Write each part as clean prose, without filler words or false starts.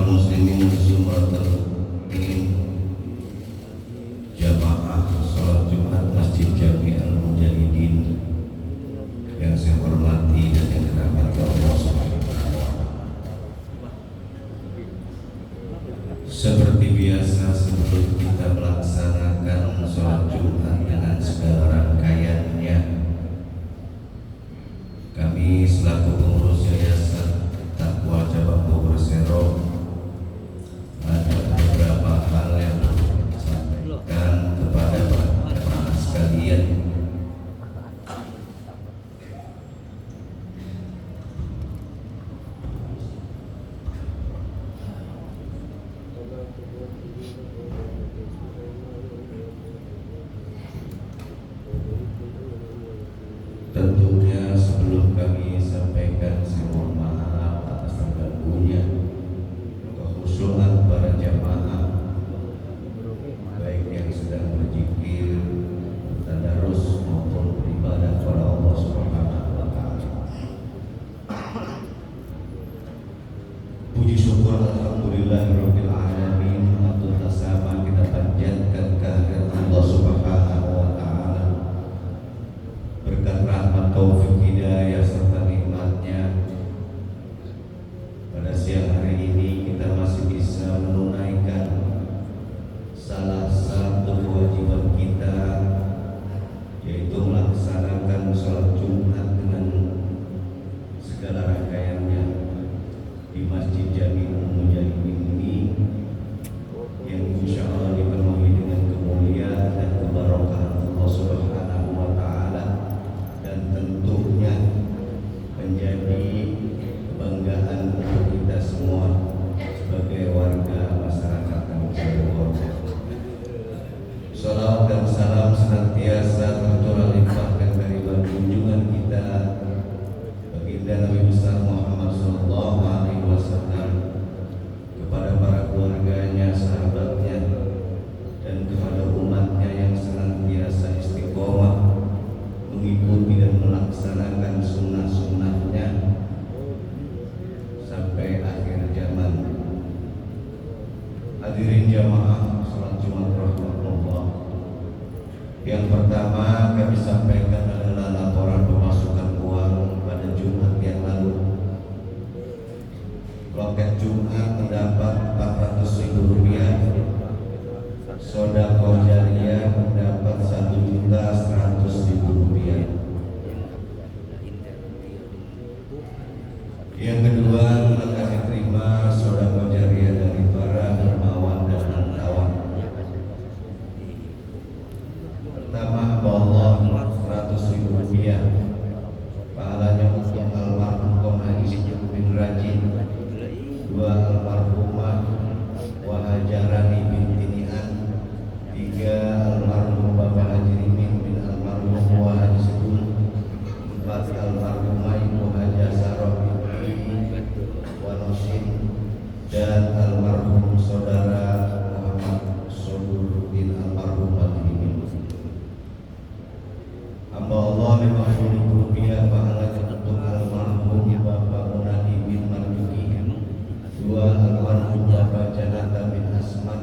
kaum muslimin Zumratul Jamaah Salat Jumat Masjid Jami Al-Mujahidin yang saya hormati dan yang dirahmati Allah Subhanahu wa Ta'ala. Seperti biasa, sebelum kita melaksanakan salat Jumat dengan segala rangkaiannya, kami selaku pengurus Yayasan Taqwa Cabang Bogor Sero ada beberapa hal yang disampaikan kepada para sekalian. Tentunya sebelum kami sampaikan, saya mohon maaf atas terganggunya kekhusyuan para jamaah, baik yang sedang berzikir, tadarus maupun beribadah kepada Allah Subhanahu wa Ta'ala. Puji syukur alhamdulillahirabbil alamin, atau tasama kita panjatkan kehadirat Allah Subhanahu wa Ta'ala. Berkat rahmat, taufik, hidayah serta nikmatnya, pada siang hari ini kita masih bisa menunaikan salah satu kewajiban kita, yaitu melaksanakan sholat Jumat dengan segala rangkaiannya di Masjid Jami Al-Mujahidin ini, yang insya Allah dipenuhi dengan kemuliaan dan keberkahan Allah Subhanahu wa Ta'ala, dan tentunya menjadi kebanggaan untuk kita semua sebagai warga masyarakat Kabupaten Bogor. Salawat dan salam senantiasa tercurah limpahkan dari junjungan kita baginda Nabi besar Muhammad sallallahu alaihi wasallam kepada para keluarganya, sahabatnya, dan kepada umatnya yang senantiasa istiqomah mengikuti dan melaksanakan sunnah-sunnahnya sampai akhir zaman. Hadirin jamaah salat Jumat rahmatullah, yang pertama kami sampaikan adalah laporan pemasukan uang pada Jumat yang lalu. Loket Jumat mendapat Rp400.000, sedekah jariyah mendapat Rp1.100.000. Yang kedua, kami terima sedekah jariyah dari para dermawan dan dermawan. Pertama, Allah Rp100.000 pahalanya untuk almarhum Kom Haji bin Rajin, dua almarhumah Wahajarani binti Nian, tiga almarhum Bapak Haji Rimin bin almarhum Wahaji Sebul, empat almarhumah Ibu Haja Saroh binti Wanosin, dan almarhum saudara Muhammad Sodur bin almarhum Haji Rimin. Hamba Allah Rp50.000 pahalanya untuk almarhum Bapak Munadi bin Marjuki, dua almarhum Bapak Janata bin Asman,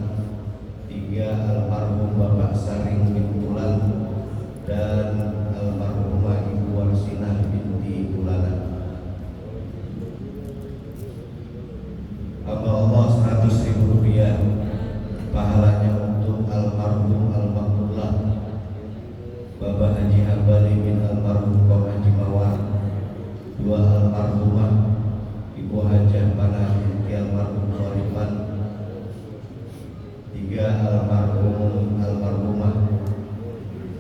tiga almarhum Bapak Saring bin Tulan, dan almarhumah Ibu Warsinah binti Tulanan. Hamba Allah Rp100.000 pahalanya untuk almarhum Al-Maktullah Bapak Haji Hambali bin almarhum Kom Haji Mawar, dua almarhumah Ibu Hajah Panah binti almarhum Khalifan, tiga almarhumah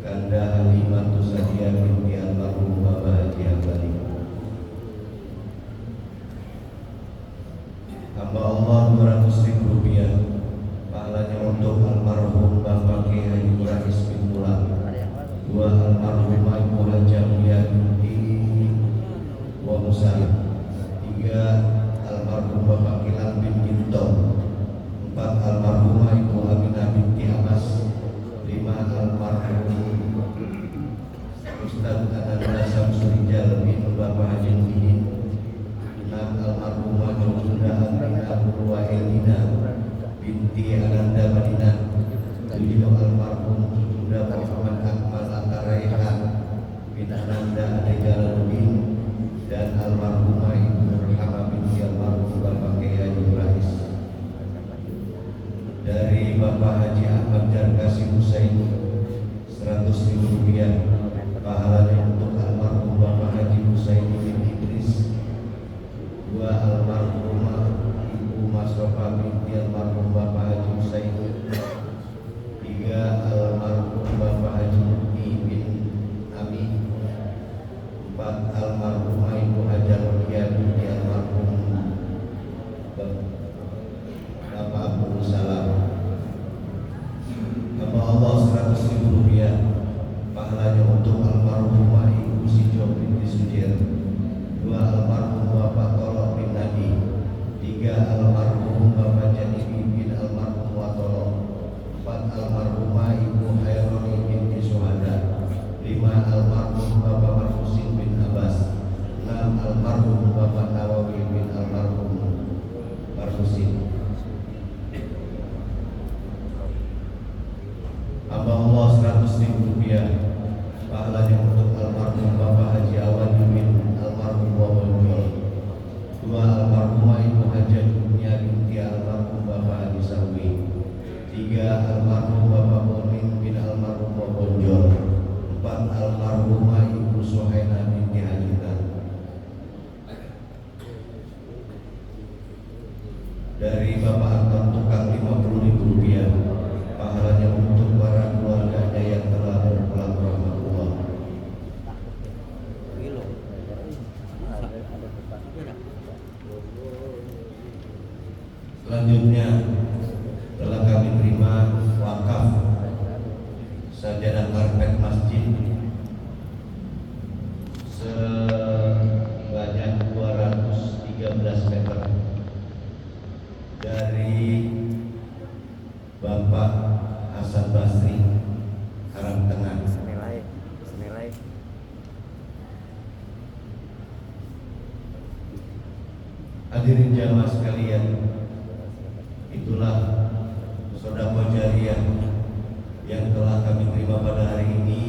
Kanda Halimah Tusadia binti almarhum Bapak Haji Hambali. Hamba Allah Rp200.000 pahalanya untuk almarhum Bapak Ki Haji Rais bin Tulang, dua almarhumah Ibu Hajah Mulia binti Wa Musa, tiga almarhum Bapak Kilan bin Gintom, empat almarhumah Ibu Aminah binti Amas, lima almarhum Ustaz Ananda Samsul Rijal bin Bapak Haji Muhyiddin, enam almarhumah Junda Aminah Marwa Elina binti Ananda Madinah, 7 almarhum Ibunda Muhammad Akmal Ataraihan bin Ananda Ade Jalaluddin, dan almarhumah Ibu Nurhama binti almarhum Bapak Kiai Haji Rais. Dari Bapak Haji Ahmad Jarkasi Husain 100.000 rupiah, pahalanya untuk almarhum Bapak Haji Husain bin Idris. 2 almarhumah Ibu Masrofa binti almarhum Bapak Haji Husain. 3 almarhum Bapak Haji Mukti bin Ami. 4 almarhumah Ibu Hajar Rokia binti almarhum Bapak Abdul Salam. Hamba Allah 100.000 rupiah, pahalanya untuk almarhumah Ibu Sijo binti Sujir. 2 almarhum Bapak Tolok bin Nadi. 3 almarhum Bapak Janibi bin almarhum Watolo. 4 almarhumah Ibu Haironi binti Suhada. 5 almarhum Bapak Marfusin bin Abbas. 6 almarhum Bapak Nawawi bin almarhum Marfusin. Hamba Allah 100.000 rupiah, pahalanya untuk almarhum Bapak Haji Awadi bin almarhum Wabonjol. 2 almarhumah Ibu Hajah Dunia binti almarhum Bapak Haji Sawi. 3 almarhum Bapak Bonin bin almarhum Wabonjol. 4 almarhumah Ibu Suhaina binti Hajita. Dari Bapak Anton Tukang 50.000 rupiah, pahalanya untuk para keluarganya yang telah berpulang rahmatullah. Selanjutnya telah kami terima wakaf sajadah karpet masjid sebanyak 213 meter dari Bapak Hasan Basri, Haram Tengah. Senilai. Hadirin jamaah sekalian, itulah sedekah jariyah yang telah kami terima pada hari ini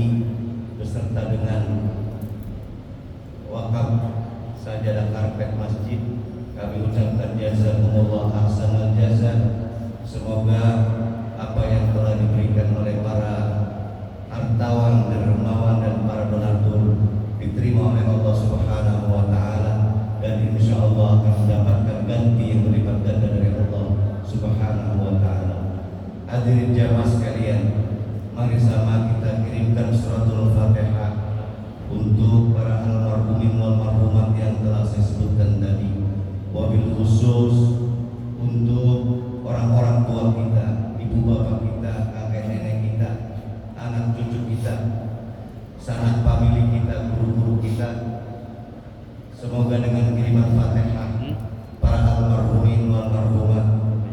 beserta dengan wakaf sajadah karpet masjid. Kami ucapkan jazakumullah ahsanal jazaa. Semoga apa yang telah diberikan oleh para hartawan, dermawan dan para donatur diterima oleh Allah Subhanahu wa taala, dan insya Allah akan mendapatkan ganti yang berlipat ganda dari Allah Subhanahu wa taala. Hadirin jamaah sekalian, mari sama kita kirimkan suratul Fatihah untuk para almarhumin wal marhumat yang telah saya sebutkan tadi. Wabil khusus untuk orang-orang tua kita, ibu bapak kita, kakek nenek kita, anak cucu kita, sanak famili kita, guru-guru kita. Semoga dengan kiriman Fatihah para almarhumin wal marhumat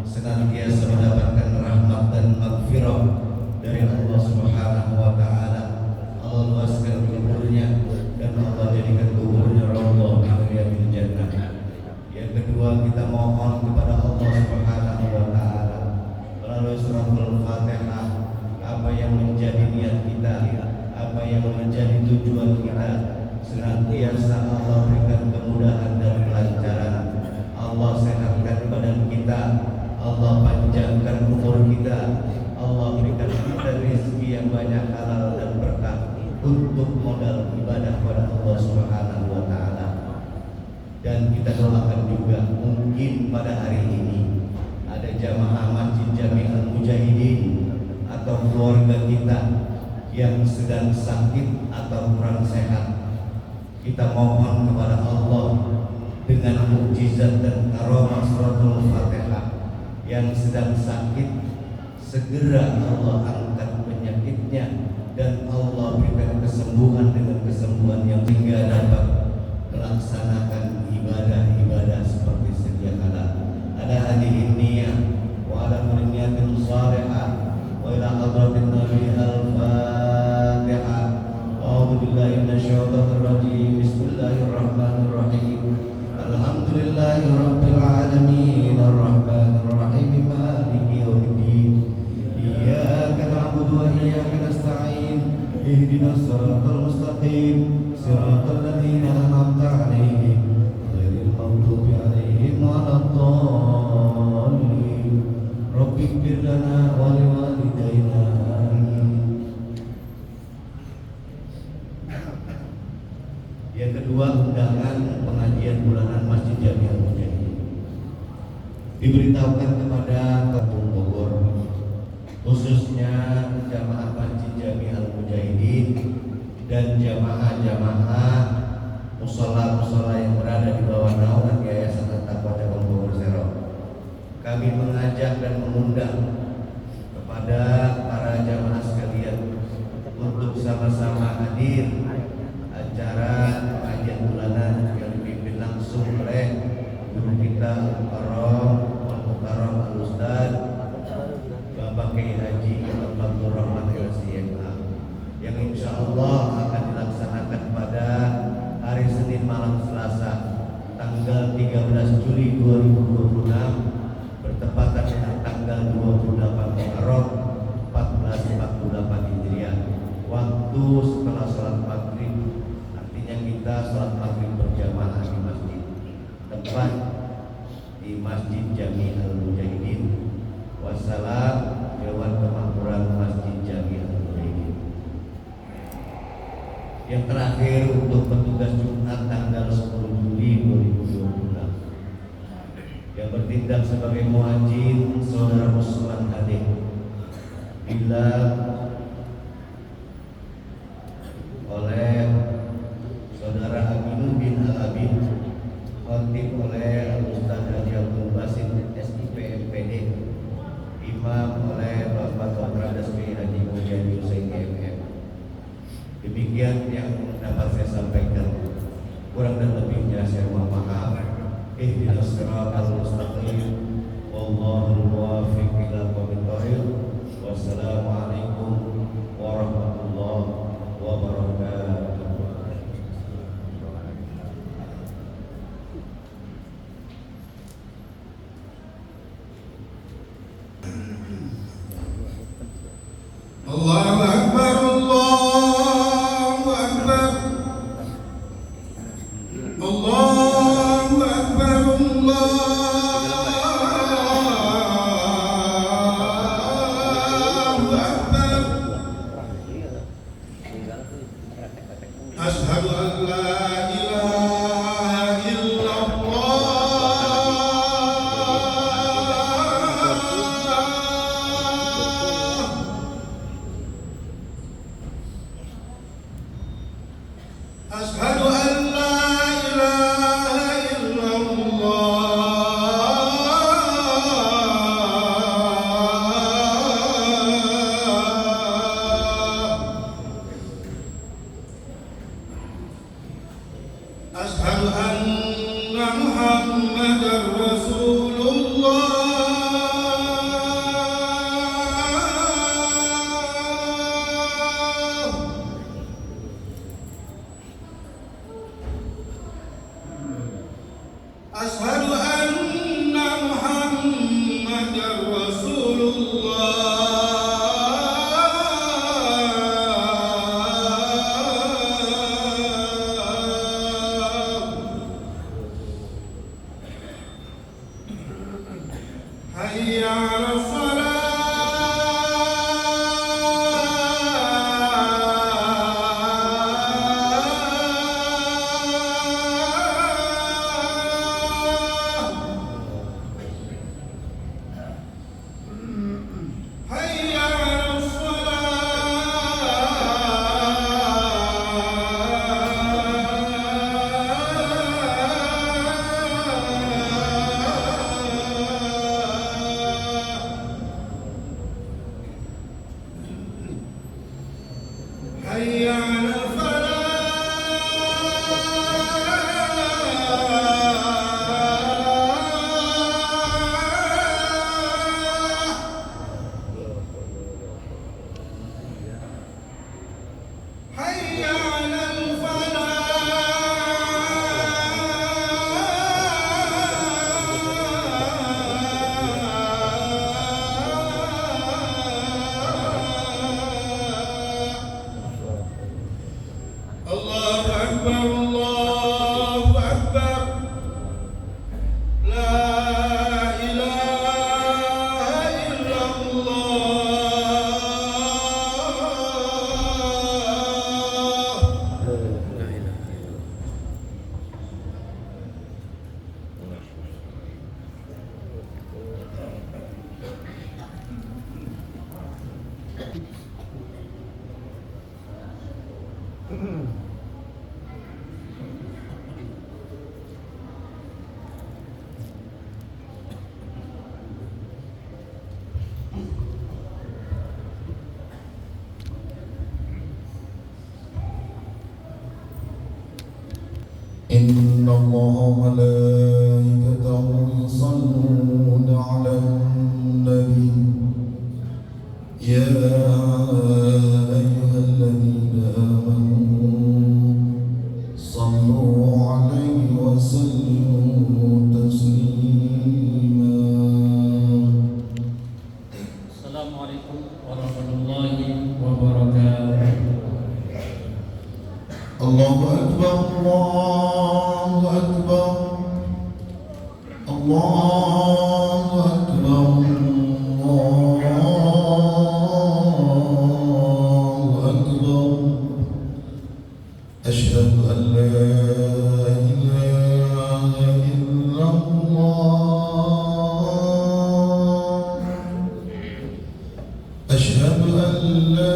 senantiasa mendapatkan rahmat dan maghfirah dari Allah Subhanahu wa taala. Allah luaskan kuburnya dan Allah jadikan kuburnya raudhah min riyadil jannah. Yang kedua, kita mohon kepada Allah Subhanahu wa taala melalui suratul Fatihah apa yang menjadi niat kita, apa yang menjadi tujuan kita, senantiasa Allah berikan kemudahan dan kelancaran. Allah sehatkan badan kita, Allah panjangkan umur kita, Allah berikan kita rezeki yang banyak, halal dan berkah untuk modal ibadah kepada Allah Subhanahu wa taala. Dan kita doakan juga, mungkin pada hari ini ada jamaah Masjid Jami'al Mujahidin atau keluarga kita yang sedang sakit atau kurang sehat. Kita mohon kepada Allah dengan mukjizat dan karamah suratul Fatihah, yang sedang sakit segera Allah angkat penyakitnya dan Allah berikan kesembuhan dengan kesembuhan yang hingga dapat melaksanakan ibadah-ibadah seperti sedia kala. Ada hadirin niyah wa ala kulli niyatin salihah wa ila hadratin nabi al-fatihah. A'udzu billahi minasyaitonir rajim. Bismillahirrahmanirrahim. Alhamdulillahirabbil alamin arrahman اهدنا الصراط المستقيم صراط الذين أنعمت عليهم غير المغضوب عليهم ولا الضالين رب اغفر لنا ولوالدينا Yang kedua, undangan pengajian bulanan Masjid Jami'ah Mujahidin diberitahukan kepada Kabupaten Bogor, khususnya jamaah Masjid Jami'ah Mujahidin dan jamaah-jamaah musola-musola yang berada di bawah naungan Yayasan At-Taqwa Cabang Bogor Serong. Kami mengajak dan mengundang kepada para jamaah sekalian untuk sama-sama hadir acara pengajian bulanan yang dipimpin langsung oleh guru kita Al-Mukarram Al-Ustaz Bapak Kiai Haji Abdul Rahman LCMA yang insya Allah akan dilaksanakan pada hari Senin malam Selasa tanggal 13 Juli 2026 bertepatan dengan tanggal 28 Muharram 1448 Hijriah, waktu setelah sholat maghrib. Kita sholat maghrib berjamaah di masjid tempat di Masjid Jami'ah Mujahidin. Wassalam, Dewan Kemakmuran Masjid Jami'ah Mujahidin. Yang terakhir untuk petugas Jumat tanggal 10 Juli 2026 yang bertindak sebagai muadzin Saudara Musman Hadik bila oleh Saudara Aminu bin Al-Abid, khotib oleh Al-Ustaz Haji Abdul Basit SIP MPD, imam oleh Bapak Dr. Dasmi Haji Mujahid Husain MM. Demikian yang dapat saya sampaikan. Kurang dan lebihnya saya mohon maaf. Ihdinas siratal mustaqim. Wallahul muwaffiq ila aqwamit thoriq. Wassalamualaikum warahmatullahi wabarakatuh. Allahu Akbar, Allahu Akbar, Allahu Akbar, Allahu Akbar. Asyhadu an la ilaha illallah. Asyhadu an la ilaha illallah. Asyhadu anna Muhammadar Rasulullah. Asyhadu anna Muhammadar Rasulullah. Hayya 'alas salah. Hayya 'alas salah. الله وملائكته يصلون على النبي يا أيها الذين آمنوا صلوا عليه وسلموا تسليما. السلام عليكم ورحمة الله وبركاته. الله أكبر الله أكبر الله أكبر الله أكبر. أشهد أن لا إله إلا الله. أشهد أن لا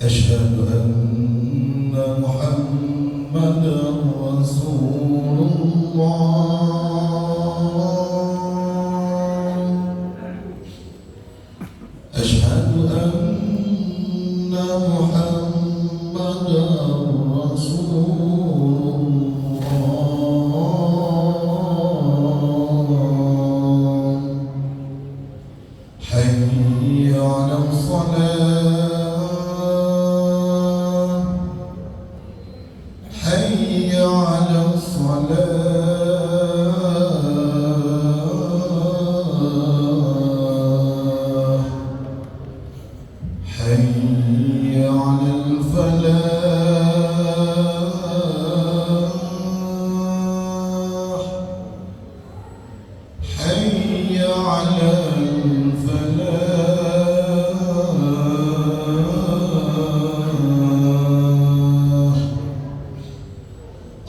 أشهد أن محمدا رسول الله. أشهد أن محمدا رسول الله. حي على الصلاة حي على الصلاة حي على الفلاح حي على الفلاح.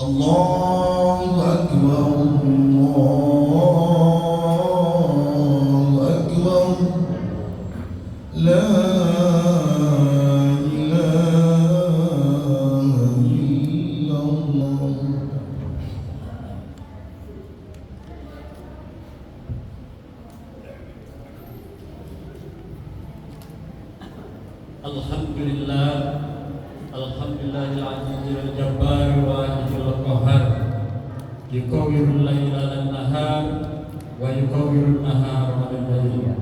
الله أكبر الله أكبر. لا إله إلا الله. Alhamdulillah, Alhamdulillahil azizil jabbar wahidil qahhar, yukawwirul laila lan nahar wa yukawwirun nahara wal lail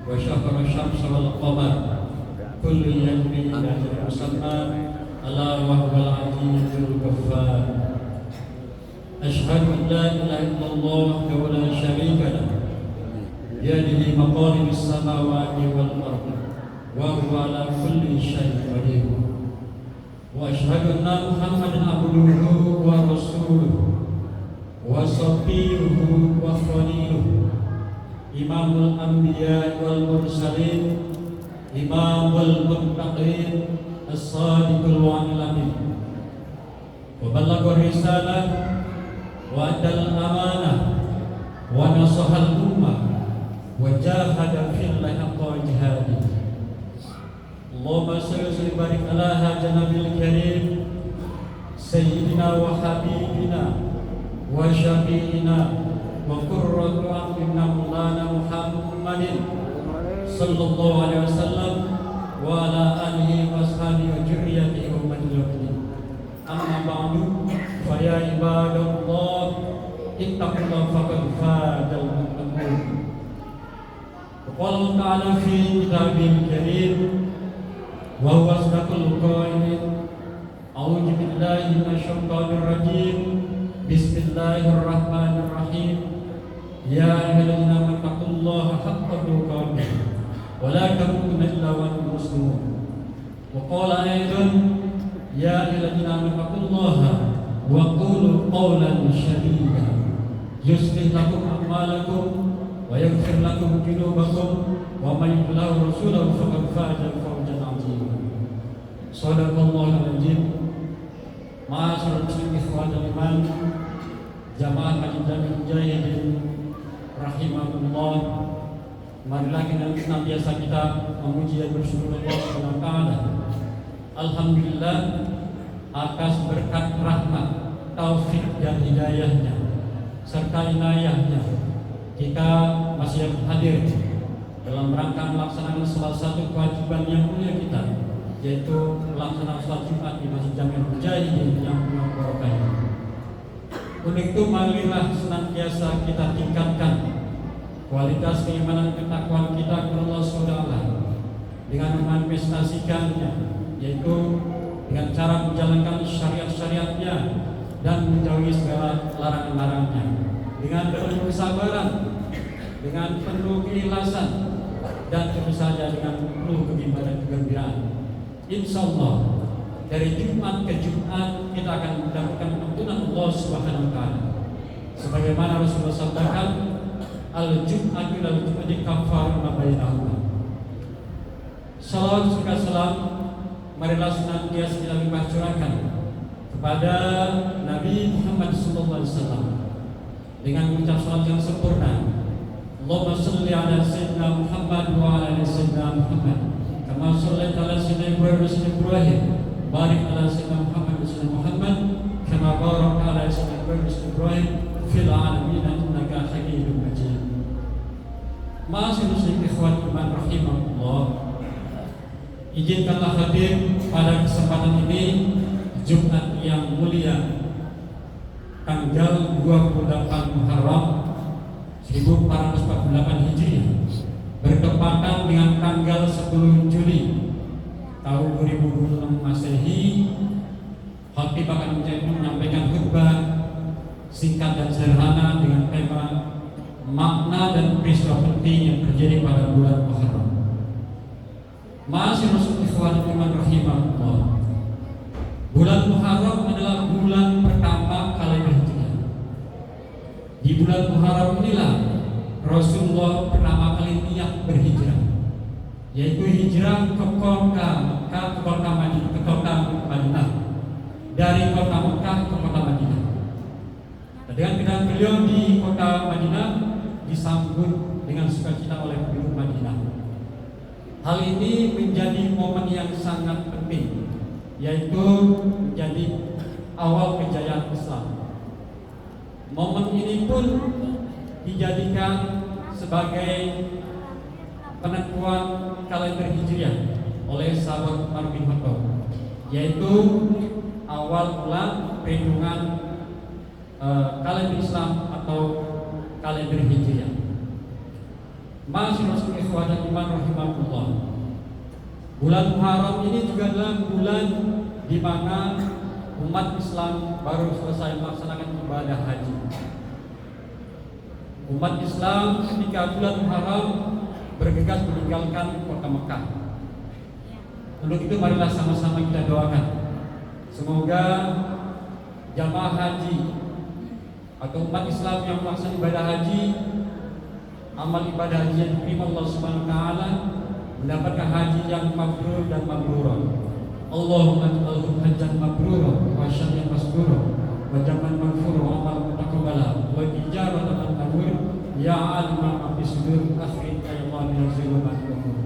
wa syakhara syamsa wal qamar kullu yajri ila ajalin musamma ala wa huwal azizul ghaffar. Asyhadu an la ilaha illallah wahdahu la syarika lah, biyadihi maqalidus samawati wal ardh wa huwa ala kulli syai'in qadir. Wa asyhadu anna Muhammadan abduhu wa rasuluhu wa safiyuhu wa khaliluhu, imamul anbiya wal mursalin, imamul muttaqin, as-sadiqul wa'il amin. Wa ballagha risalah wa addal amanah wa nasahal ummah wa jahada fillahi haqqa jihadih. Allahumma salli wa barik ala hadha nabiyil karim sayyidina wa habibina wa syafi'ina wa qurratu a'yunina maulana Muhammadin sallallahu alaihi wasallam wa ala alihi wa ashabihi wa dzurriyyatihi wa man yaqin. Amma ba'du, fa ya ibadallah ittaqullaha faqad fazal muttaqun. Qala ta'ala fi kitabil karim wa huwa asdaqul qailin. A'udzu billahi minasyaitonir rajim. Bismillahirrahmanirrahim. Ya ayyuhallazina amanu taqullaha haqqa tuqatih wa la tamutunna illa wa antum muslimun. Wa qala aidan ya ayyuhallazina amanu taqullaha wa qulu qawlan sadida yuslih lakum a'malakum wa yaghfir lakum dhunubakum wa man yuti' rasulahu faqad faza fawzan 'azima. Shadaqallahul 'azim. Ma'asyiral muslimin ikhwatal iman, jamaah Majlis Mujahidin rahimahullah, marilah kita senantiasa kita memuji dan bersyukur Allah Subhanahu wa taala. Alhamdulillah atas berkat rahmat, taufik dan hidayahnya serta inayahnya kita masih hadir dalam rangka melaksanakan salah satu kewajiban yang mulia kita, yaitu melaksanakan sholat Jumat di Masjid Jami'ul Mujahidin yang penuh barokah. Untuk itu marilah senantiasa kita tingkatkan kualitas keimanan ketakwaan kita kepada Allah SWT dengan memanifestasikannya, yaitu dengan cara menjalankan syariat-syariatnya dan menjauhi segala larangan-larangannya, dengan penuh kesabaran, dengan penuh keikhlasan, dan tentu saja dengan penuh kegembiraan. Insya Allah dari Jumat ke Jumat kita akan mendapatkan ampunan Allah Subhanahu wa Ta'ala. Sebagaimana Rasulullah sabdakan, al-Jum'atu ilal Jum'ati kafarun ma bainahuma. Salawat serta salam marilah senantiasa kita limpah curahkan kepada Nabi Muhammad SAW dengan mengucap salat yang sempurna. Allahumma shalli ala sayyidina Muhammad wa ala ali sayyidina Muhammad kama shallaita ala sayyidina Ibrahim wa sayyidina Ibrahim, barik ala sayyidina Muhammad wa sayyidina Muhammad kama barakta ala sayyidina Ibrahim wa sayyidina Ibrahim fil alamin innaka Hamidum Majid. Ma'asyiral muslimin ikhwan iman rahimakumullah, izinkanlah hadir pada kesempatan ini Jumat yang mulia tanggal 28 Muharram 1448 Hijriah bertepatan dengan tanggal 10 Juli tahun 2026 Masehi. Khatib akan menyampaikan khutbah singkat dan sederhana dengan tema makna dan peristiwa penting yang terjadi pada bulan Muharram. Ma'asyiral ikhwan iman rahimahullah, bulan Muharram adalah bulan pertama kalender Hijriah. Di bulan Muharram inilah Rasulullah pertama kali niat berhijrah, yaitu hijrah ke kota Mekah, ke kota Madinah, dari kota Mekah ke kota Madinah. Dan dengan kedatangan beliau di kota Madinah disambut dengan sukacita oleh penduduk Madinah. Hal ini menjadi momen yang sangat penting, yaitu menjadi awal kejayaan Islam. Momen ini pun dijadikan sebagai penentuan kalender Hijriah oleh sahabat Umar bin Khattab, yaitu awal bulan perhitungan kalender Islam atau kalender Hijriah. Ma'asyiral ikhwan iman rahimahullah, bulan Muharram ini juga adalah bulan di mana umat Islam baru selesai melaksanakan ibadah haji. Umat Islam ketika bulan Muharram bergegas meninggalkan kota Mekah. Untuk itu marilah sama-sama kita doakan semoga jamaah haji atau umat Islam yang melaksanakan ibadah haji, amal ibadah haji yang diterima Allah Subhanahu wa Ta'ala, mendapatkan haji yang mabrur dan mabrurah. Allahumma ij'alhu hajjan mabrurah wa syaryan masburah wa jaman maghfurah wa amal mutaqabbala wa ijaratan an-nawir ya alim ma fi sudur akhir ya Allah min az-zulumat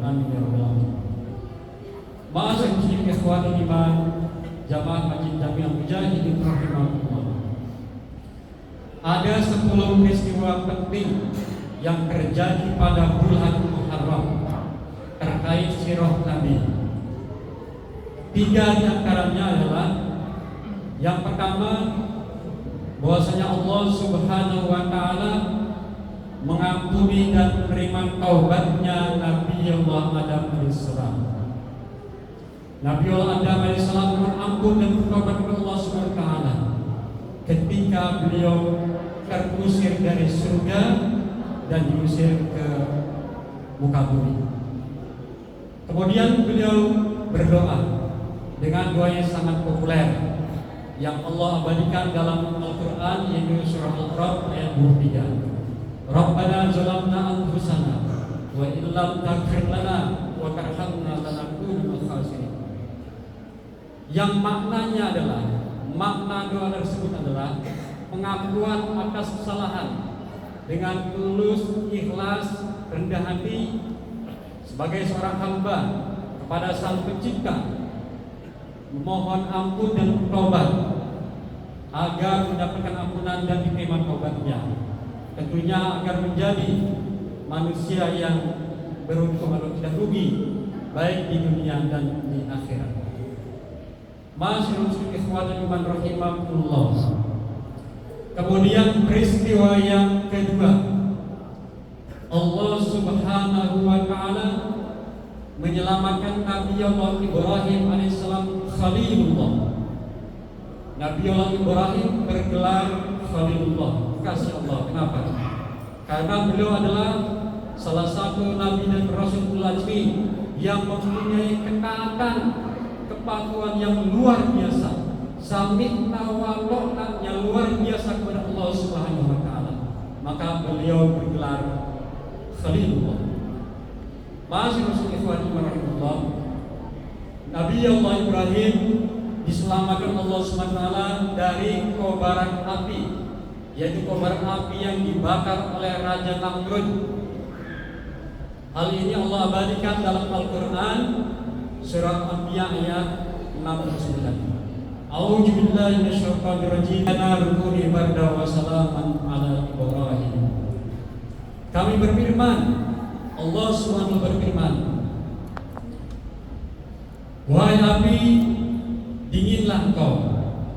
amin ya rabbal alamin. Ma'asyiral ikhwan iman jamaah Masjid Jami'ul Mujahidin rahimahullah, ada 10 peristiwa penting yang terjadi pada bulan Muharram terkait sirah Nabi. 3 di antaranya adalah yang pertama, bahwasanya Allah Subhanahu wa Ta'ala mengampuni dan menerima taubatnya Nabi Allah Adam alaihissalam. Nabi Allah Adam alaihissalam mengampun dan bertobat kepada Allah Subhanahu wa Ta'ala ketika beliau terusir dari surga dan diusir ke muka bumi. Kemudian beliau berdoa dengan doa yang sangat populer yang Allah abadikan dalam Al-Quran, yaitu surah Al-Ra'd ayat 23. Rabbana zalamna anfusana wa illam taghfir lana wa tarhamna lanakunanna minal khasirin. Yang maknanya adalah, makna doa tersebut adalah pengakuan atas kesalahan dengan tulus, ikhlas, rendah hati sebagai seorang hamba kepada Sang Pencipta, memohon ampun dan bertobat agar mendapatkan ampunan dan diterima taubatnya. Tentunya agar menjadi manusia yang beruntung atau tidak rugi baik di dunia dan di akhirat. Masyaallah ikhwan iman rahimahullah. Kemudian peristiwa yang kedua, Allah Subhanahu wa taala menyelamatkan Nabi Allah Ibrahim alaihissalam Khalilullah. Nabi Allah Ibrahim bergelar Khalilullah, kasih Allah. Kenapa? Karena beliau adalah salah satu nabi dan rasul ulazmi yang mempunyai ketaatan, kepatuhan yang luar biasa, sami'na wa ta'na yang luar biasa kepada Allah Subhanahu wa taala. Maka beliau bergelar Khalilullah. Masih ikhwan rahimahullah. Nabi Allah Ibrahim diselamatkan Allah Subhanahu wa taala dari kobaran api, yaitu kobaran api yang dibakar oleh Raja Namrud. Hal ini Allah abadikan dalam Al-Quran Surat Anbiya ayat 69. A'udzu billahi minasyaitonir rajim. Narukuni barda wa salaman ala Ibrahim. Kami berfirman, Allah Subhanahu berfirman, wahai api, dinginlah engkau,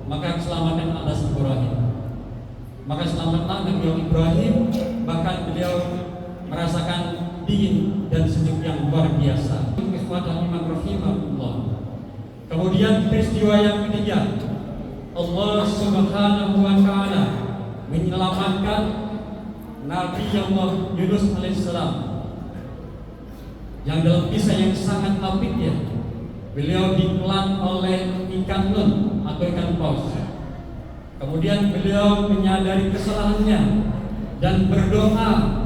maka keselamatan atas Ibrahim. Maka selamatlah Nabi Ibrahim, bahkan beliau merasakan dingin dan sejuk yang luar biasa. Ikhwatan iman rahimahullah. Kemudian peristiwa yang ketiga, Allah Subhanahu wa taala menyelamatkan Nabi Allah Yunus alaihissalam, yang dalam kisah yang sangat apik ya, beliau ditelan oleh ikan nun atau ikan paus. Kemudian beliau menyadari kesalahannya dan berdoa,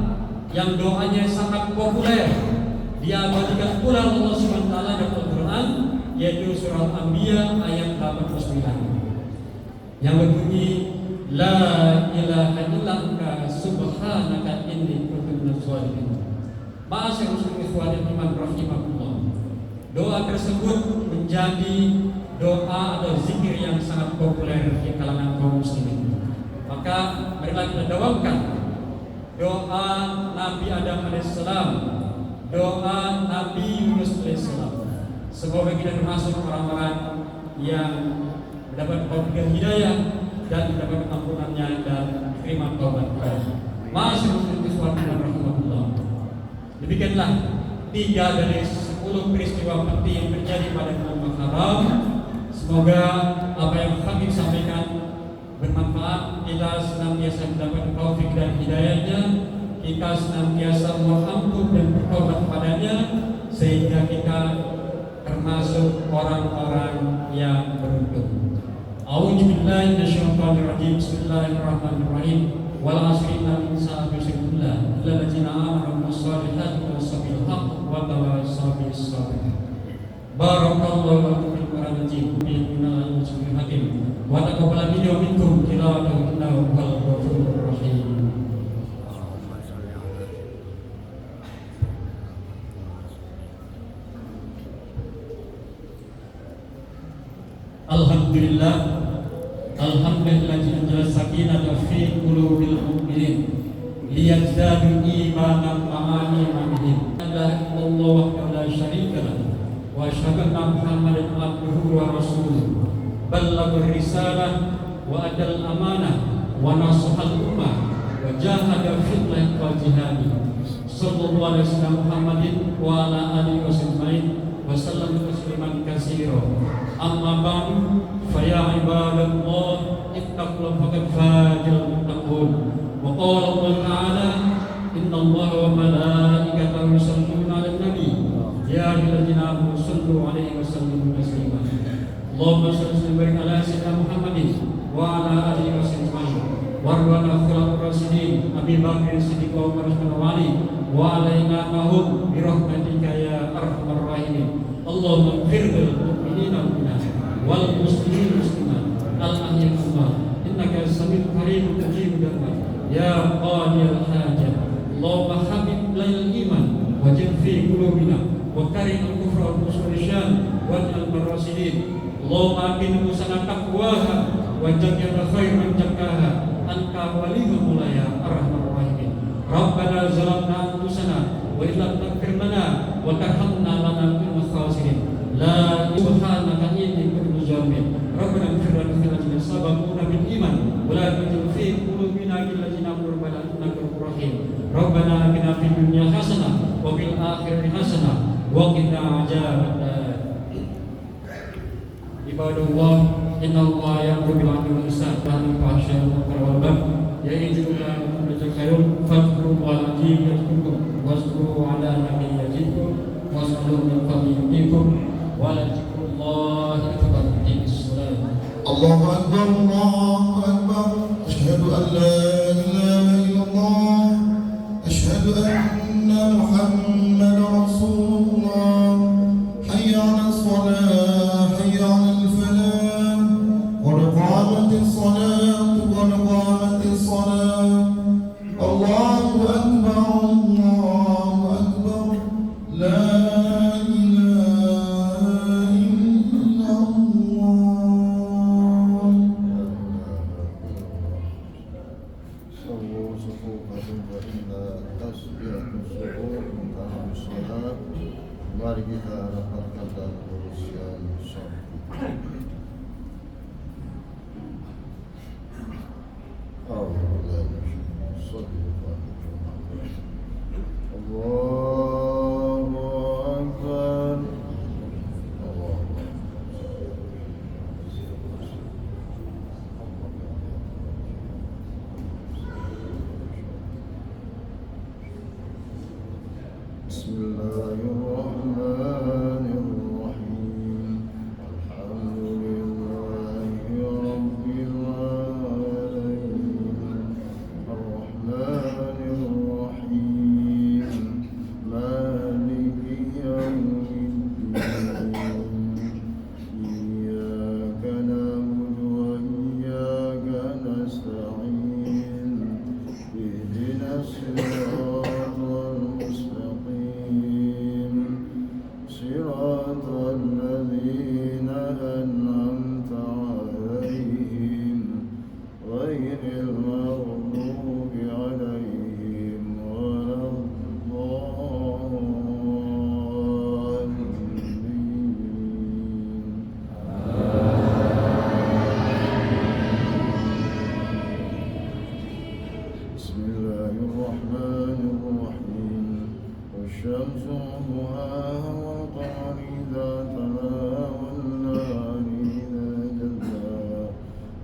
yang doanya sangat populer, diabadikan pula Allah Subhanahu wa taala dalam Al-Qur'an, yaitu surah Anbiya ayat 89 yang berbunyi la ilaha illa anta subhanaka inni kuntu minadz zalimin. Ma'asyiral ikhwan iman rahimahullah. Doa tersebut menjadi doa atau zikir yang sangat populer di kalangan kaum muslimin. Maka marilah kita dawamkan doa Nabi Adam alaihissalam, doa Nabi Yunus alaihissalam. Semoga kita termasuk orang-orang yang mendapat taufik hidayah dan mendapat ampunannya dan terima taubat. Masyaallah ikhwan rahimahullah. Demikianlah 3 dari 10 peristiwa penting yang terjadi pada bulan Muharram. Semoga apa yang kami sampaikan bermanfaat, kita senantiasa mendapat taufik dan hidayahnya, kita senantiasa mohon ampun dan bertobat kepadanya, sehingga kita termasuk orang-orang yang beruntung. A'udzu billahi minasyaitonir rajim. Bismillahirrahmanirrahim. Wal 'asri innal insana lafi khusr illa alladziina aamanu wa 'amilus shalihati wa tawassaw bil haqqi wa tawassaw bis sabr. Barakallahu lakum fil Qur'anil Karim innal muslimin hakim wa taqabbal minni wa minkum tilawatahu innahu huwal ghafurur rahim. Alhamdulillah, alhamdulillahi anzala sakinata fi qulubil mu'minin liyazdadu imanan ma'a imanihim. La ilaha illallah wahdahu la syarika lah wa asyhadu anna Muhammadan abduhu wa rasuluh. Ballaghur risalah wa adal amanah wa nasahal ummah wa jahada fillahi wal jihadi. Sallallahu alaihi wasallam Muhammadin wa ala alihi wa sallam tasliman katsira. Amma ba'du, fa ya ibadallah ittaqullaha faqad fazal muttaqun. Wa qala Allah ta'ala innallaha wa malaikatahu yusholluna 'alan nabi ya ayyuhalladzina amanu shallu 'alaihi wa sallimu taslima. Allahumma shalli wa barik ala sayyidina Muhammadin wa ala alihi wa sahbihi warwana khulafa'ir rasyidin Abi Bakr Siddiq wa Umar bin Ali wa alaina mahum bi rahmatika ya arhamar rahimin. Allahumma ighfir lil mu'minina wal muslimin muslimat al ahya'a innaka sami'un qaribun mujibud da'wat ya qadiyal hajat. Allahumma habib ilainal iman waj'al fi qulubina wa karih al kufra wal fusuq wal marasidin. Allahumma akin nusana taqwaha wa jannibna khairan zakkaha anta waliyyu mulaya arhamar rahimin. Rabbana zalamna anfusana وإن لم تغفر لنا وترحمنا لنكن من الخاسرين لا سبحانك إني كنت ظالمين ربنا اغفر لنا الذين سبقونا بالإيمان ولا تجعل في قلوبنا غلا للذين ربنا إنك غفور رحيم ربنا آتنا في الدنيا حسنة وفي الآخرة حسنة وقنا عذاب النار عباد الله إن الله يأمر بالعدل والإحسان وينهى عن الفحشاء والمنكر والبغي يعظكم لعلكم تذكرون فاذكروا الله العظيم يذكركم واذكروا على نبي يزدكم واسألوا من فضله يؤتكم ولذكر الله أكبر من الصلاة الله أكبر الله أكبر أشهد أن لا إله إلا الله أشهد أن محمدا رسول الله حي على الصلاة حي على الفلاح قد قامت الصلاة قد قامت الصلاة الله أكبر الله أكبر لا إله إلا الله سووا صفوفكم فإن تسبيح الصفوف منتهى الصلاة. Mari kita rapatkan dalam urusan sholat. Allahu Akbar. Bismillahirrahmanirrahim. Alhamdulillahi rabbil alamin. Ar-Rahmanir-Rahim. Maliki yawmiddin. Iyyaka na'budu wa iyyaka nasta'in. Ihdinas siratal mustaqim. Siratal ladzina an'amta 'alaihim ghairil maghdubi 'alaihim waladdallin. Bismillahirrahmanirrahim. والشمس وضحاها والقمر إذا تلاها والنهار إذا جلاها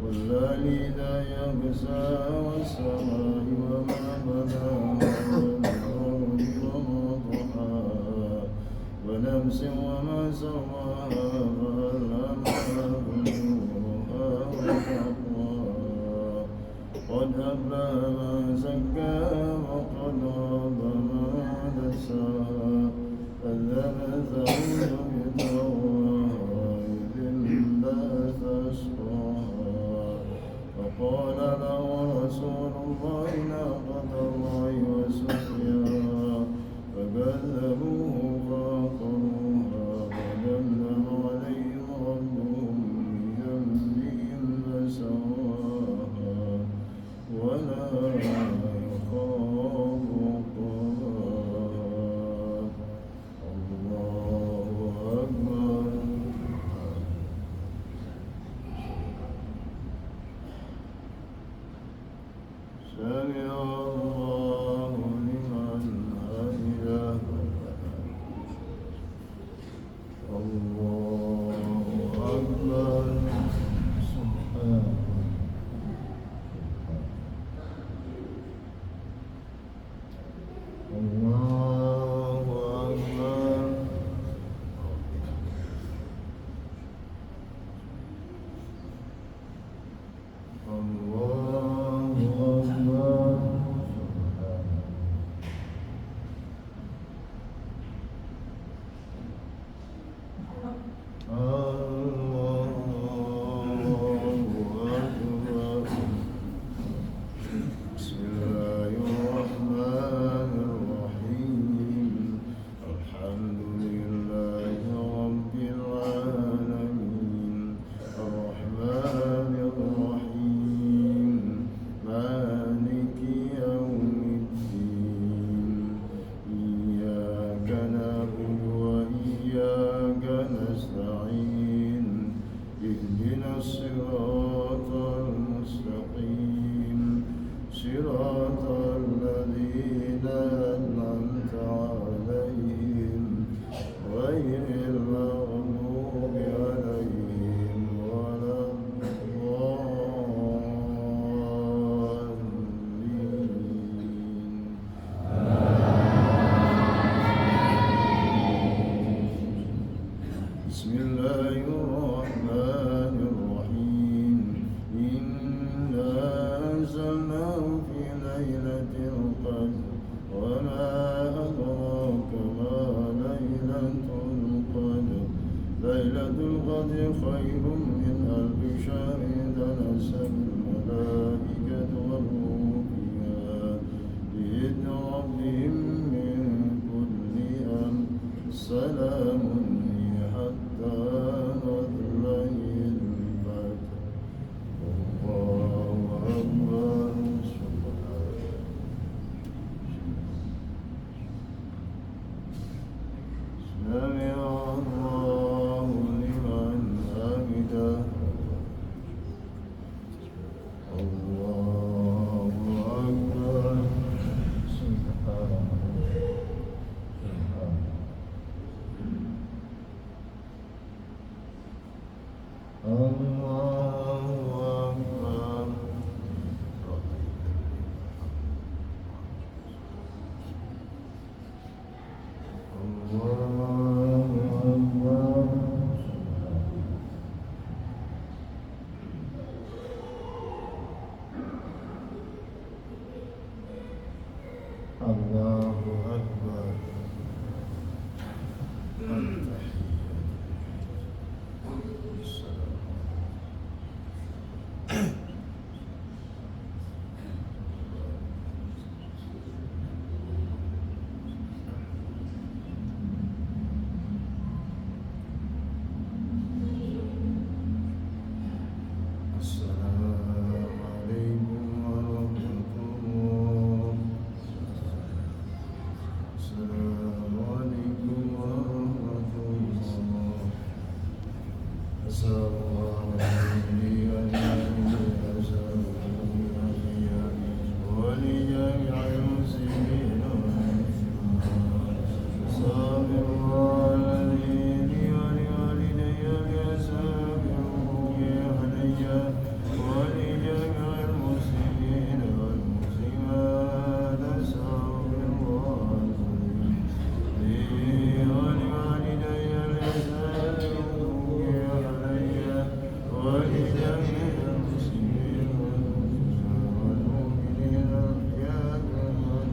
والليل إذا يغشاها والسماء وما بناها والأرض وما طحاها ونفس وما سواها فألهمها فجورها وتقواها قد أفلح من زكاها وقد خاب من دساها كذبت ثمود بطغواها إذ انبعث أشقاها فقال له رسول الله ناقة الله وسقياها فكذبوه فعقروها فدمدم عليهم ربهم بذنبهم فسواها ولا يخاف عقباها. الله أكبر. سمع الله لمن حمده. الله أكبر. الله أكبر. الله أكبر. الصراط المستقيم صراط الذين أنعمت عليهم غير المغضوب عليهم ولا الضالين. بسم الله الرحمن الرحيم إنا أنزلناه في ليلة القدر وما أدراك ما ليلة القدر ليلة القدر خير من ألف شهر تنزل الملائكة والروح فيها بإذن ربهم من كل أمر سلام هي حتى مطلع الفجر. الله أكبر. سمع الله لمن حمده. الله أكبر. الله أكبر. الله أكبر. الله أكبر. السلام عليكم ورحمة الله. السلام عليكم ورحمة الله. أسأل الله لي ولجميع المسلمين والمسلمات. أسأل الله لي ولوالدي ولأسابقه علي ولجميع المسلمين والمسلمات. أسأل الله لي ولوالدي ولأسابقه علي ولجميع المسلمين والمؤمنين الأحياء والأموات.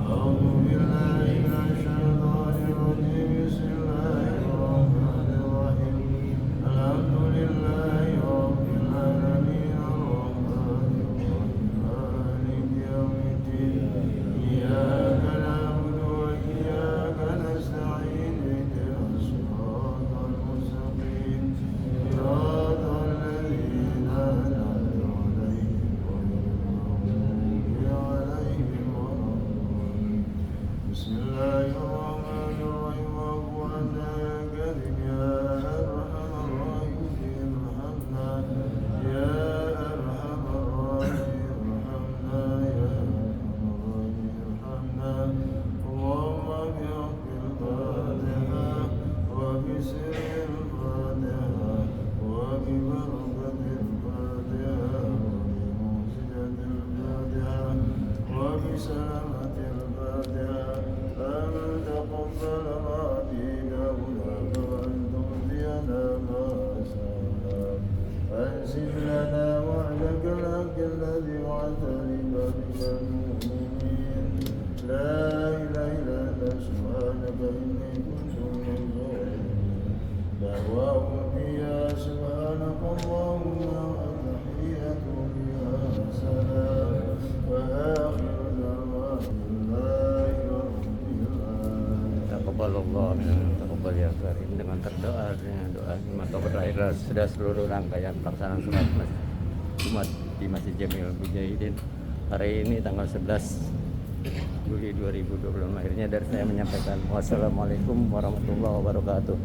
أعوذ بالله من الشيطان الرجيم. بسم الله الرحمن الرحيم. الحمد لله رب العالمين الرحمن الرحيم مالك يوم الدين. إياك نعبد وإياك نستعين اهدنا الصراط المستقيم صراط الذين أنعمت عليهم غير المغضوب عليهم ولا الضالين. بسم الله الرحمن الرحيم. ربنا كريم يا أرحم الراحمين ارحمنا يا أرحم الراحمين ارحمنا يا أرحم الراحمين ارحمنا. اللهم بحق الفاتحة وبسر الفاتحة وببركة الفاتحة وبموجزة الفاتحة وبسلامة الفاتحة آمين. تقبل ما فينا ولا وأن تؤذينا ما أسألنا. أنزل لنا وعدك الحق الذي وعدت لعبادك المؤمنين. لا إله إلا أنت سبحانك إني كنت من الظالمين. دعواهم فيها سبحانك اللهم وتحيتهم فيها سلام وآخر دعوانا Taqabbalallah taqabbal ya karim. Dengan terdoa dengan doa maka berakhirlah sudah seluruh rangkaian pelaksanaan sholat Jumat di Masjid Jamil Mujahidin hari ini tanggal 11 Juli 2020. Akhirnya dari saya menyampaikan wassalamualaikum warahmatullahi wabarakatuh.